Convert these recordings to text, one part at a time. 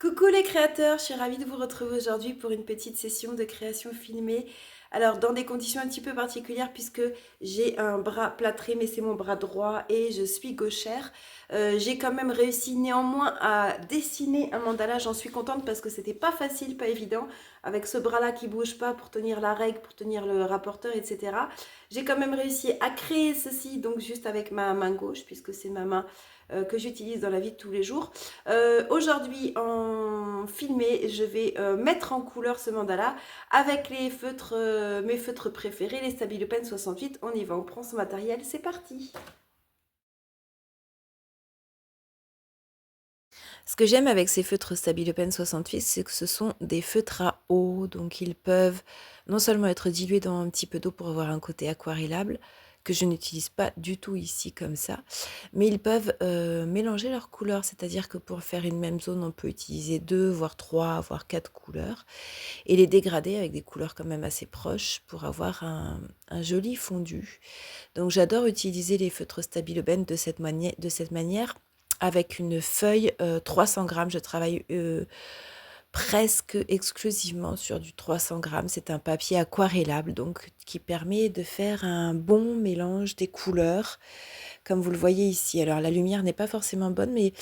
Coucou les créateurs, je suis ravie de vous retrouver aujourd'hui pour une petite session de création filmée. Alors dans des conditions un petit peu particulières puisque j'ai un bras plâtré mais c'est mon bras droit et je suis gauchère. J'ai quand même réussi néanmoins à dessiner un mandala, j'en suis contente parce que c'était pas facile, pas évident avec ce bras là qui bouge pas pour tenir la règle, pour tenir le rapporteur, etc. J'ai quand même réussi à créer ceci donc juste avec ma main gauche puisque c'est ma main que j'utilise dans la vie de tous les jours. Aujourd'hui, en filmé, je vais mettre en couleur ce mandala avec les feutres, mes feutres préférés, les Stabilo Pen 68. On y va, on prend son matériel, c'est parti. Ce que j'aime avec ces feutres Stabilo Pen 68, c'est que ce sont des feutres à eau, donc ils peuvent non seulement être dilués dans un petit peu d'eau pour avoir un côté aquarellable, que je n'utilise pas du tout ici comme ça, mais ils peuvent mélanger leurs couleurs, c'est-à-dire que pour faire une même zone, on peut utiliser 2, voire 3, voire 4 couleurs, et les dégrader avec des couleurs quand même assez proches pour avoir un joli fondu. Donc j'adore utiliser les feutres Stabilo Pen de cette manière avec une feuille 300 grammes. Je travaille presque exclusivement sur du 300 grammes. C'est un papier aquarellable, donc qui permet de faire un bon mélange des couleurs, comme vous le voyez ici. Alors la lumière n'est pas forcément bonne, mais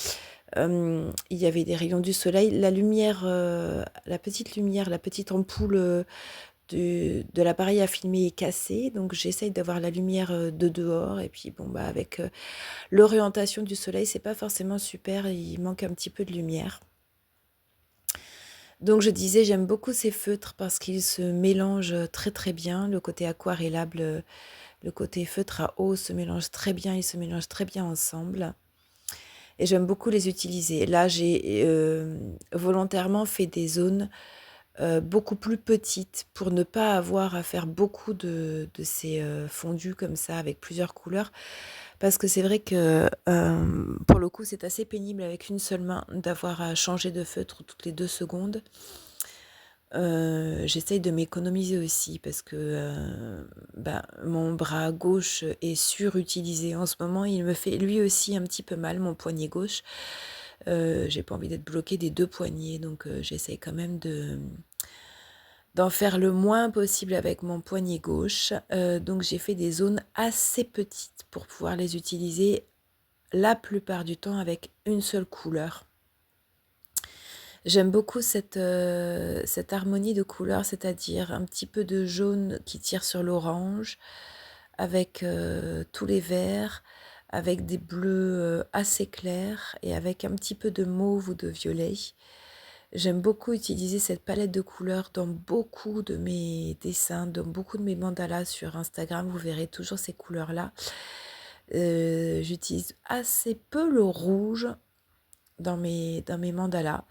il y avait des rayons du soleil. La lumière, la petite ampoule de l'appareil à filmer est cassée, donc j'essaye d'avoir la lumière de dehors. Et puis bon, bah avec l'orientation du soleil, c'est pas forcément super, il manque un petit peu de lumière. Donc je disais, j'aime beaucoup ces feutres parce qu'ils se mélangent très très bien. Le côté aquarellable, le côté feutre à eau se mélange très bien, ils se mélangent très bien ensemble. Et j'aime beaucoup les utiliser. Là, j'ai volontairement fait des zones beaucoup plus petites pour ne pas avoir à faire beaucoup de ces fondus comme ça avec plusieurs couleurs. Parce que c'est vrai que pour le coup, c'est assez pénible avec une seule main d'avoir à changer de feutre toutes les 2 secondes. J'essaye de m'économiser aussi parce que mon bras gauche est surutilisé en ce moment. Il me fait lui aussi un petit peu mal, mon poignet gauche. J'ai pas envie d'être bloquée des 2 poignets, donc j'essaye quand même d'en faire le moins possible avec mon poignet gauche. Donc j'ai fait des zones assez petites pour pouvoir les utiliser la plupart du temps avec une seule couleur. J'aime beaucoup cette harmonie de couleurs, c'est-à-dire un petit peu de jaune qui tire sur l'orange, avec tous les verts, avec des bleus assez clairs et avec un petit peu de mauve ou de violet. J'aime beaucoup utiliser cette palette de couleurs dans beaucoup de mes dessins, dans beaucoup de mes mandalas sur Instagram. Vous verrez toujours ces couleurs-là. J'utilise assez peu le rouge dans mes mandalas.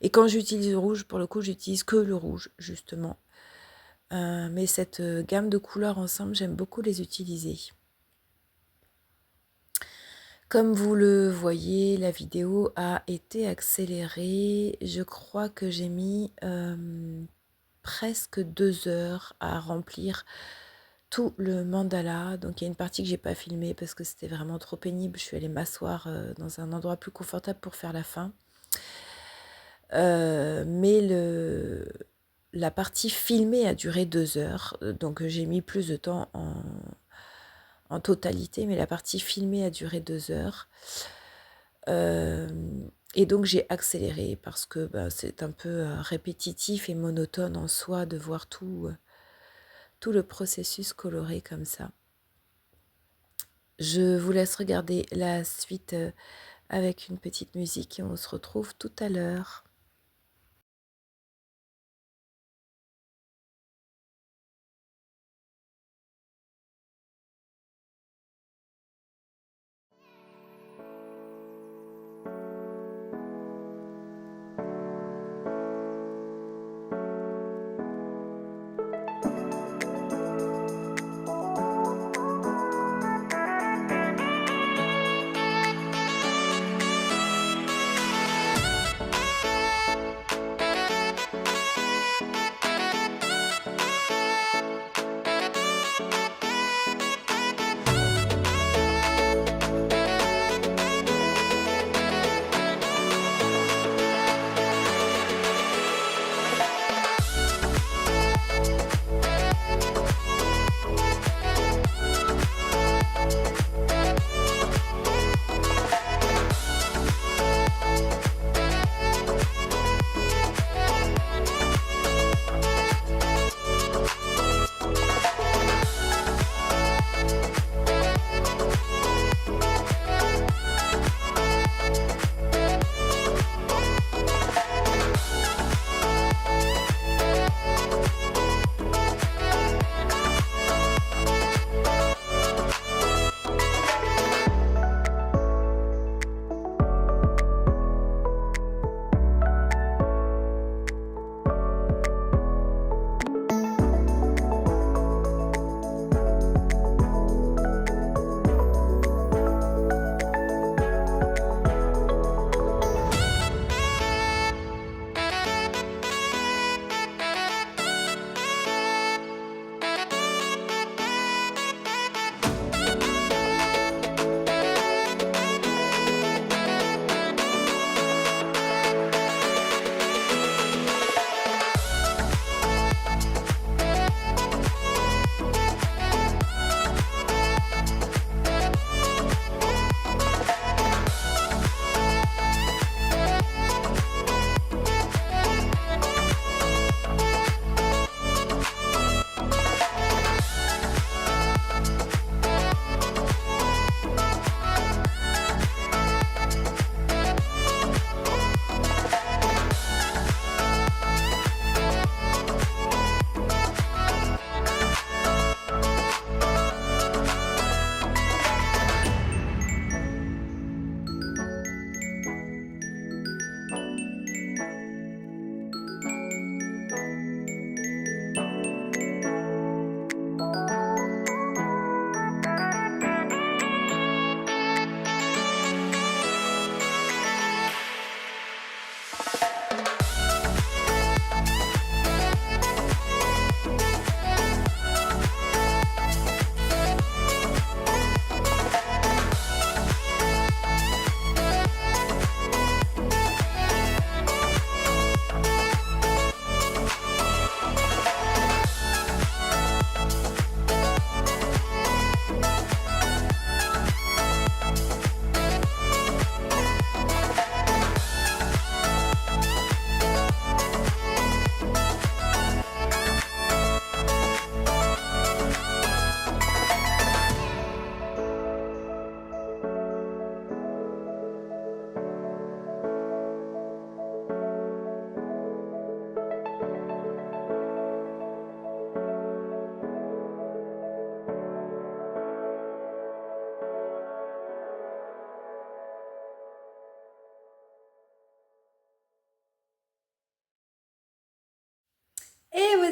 Et quand j'utilise le rouge, pour le coup, j'utilise que le rouge, justement. Mais cette gamme de couleurs ensemble, j'aime beaucoup les utiliser. Comme vous le voyez, la vidéo a été accélérée. Je crois que j'ai mis presque 2 heures à remplir tout le mandala. Donc il y a une partie que j'ai pas filmée parce que c'était vraiment trop pénible. Je suis allée m'asseoir dans un endroit plus confortable pour faire la fin. Mais la partie filmée a duré 2 heures. Donc j'ai mis plus de temps en totalité, mais la partie filmée a duré 2 heures. Et donc j'ai accéléré parce que c'est un peu répétitif et monotone en soi de voir tout le processus coloré comme ça. Je vous laisse regarder la suite avec une petite musique et on se retrouve tout à l'heure.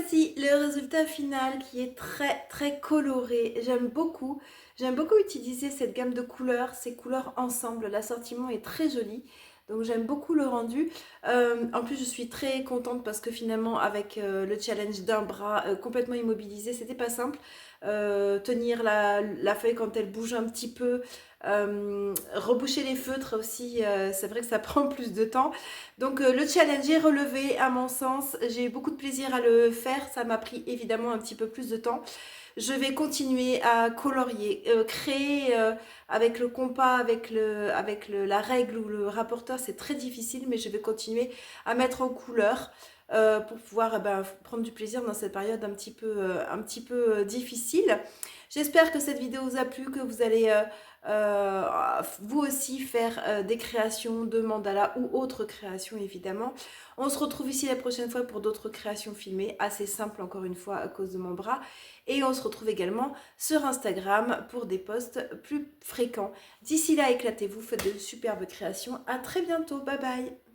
voici le résultat final qui est très très coloré. J'aime beaucoup utiliser cette gamme de couleurs, ces couleurs ensemble. L'assortiment est très joli. Donc j'aime beaucoup le rendu. En plus je suis très contente parce que finalement avec le challenge d'un bras complètement immobilisé, c'était pas simple. Tenir la feuille quand elle bouge un petit peu, reboucher les feutres aussi, c'est vrai que ça prend plus de temps. Donc le challenge est relevé à mon sens, j'ai eu beaucoup de plaisir à le faire, ça m'a pris évidemment un petit peu plus de temps. Je vais continuer à colorier, créer avec le compas, la règle ou le rapporteur, c'est très difficile, mais je vais continuer à mettre en couleur pour pouvoir prendre du plaisir dans cette période un petit peu difficile. J'espère que cette vidéo vous a plu, que vous allez vous aussi faire des créations de mandala ou autres créations évidemment. On se retrouve ici la prochaine fois pour d'autres créations filmées, assez simples encore une fois à cause de mon bras. Et on se retrouve également sur Instagram pour des posts plus fréquents. D'ici là, éclatez-vous, faites de superbes créations. À très bientôt, bye bye.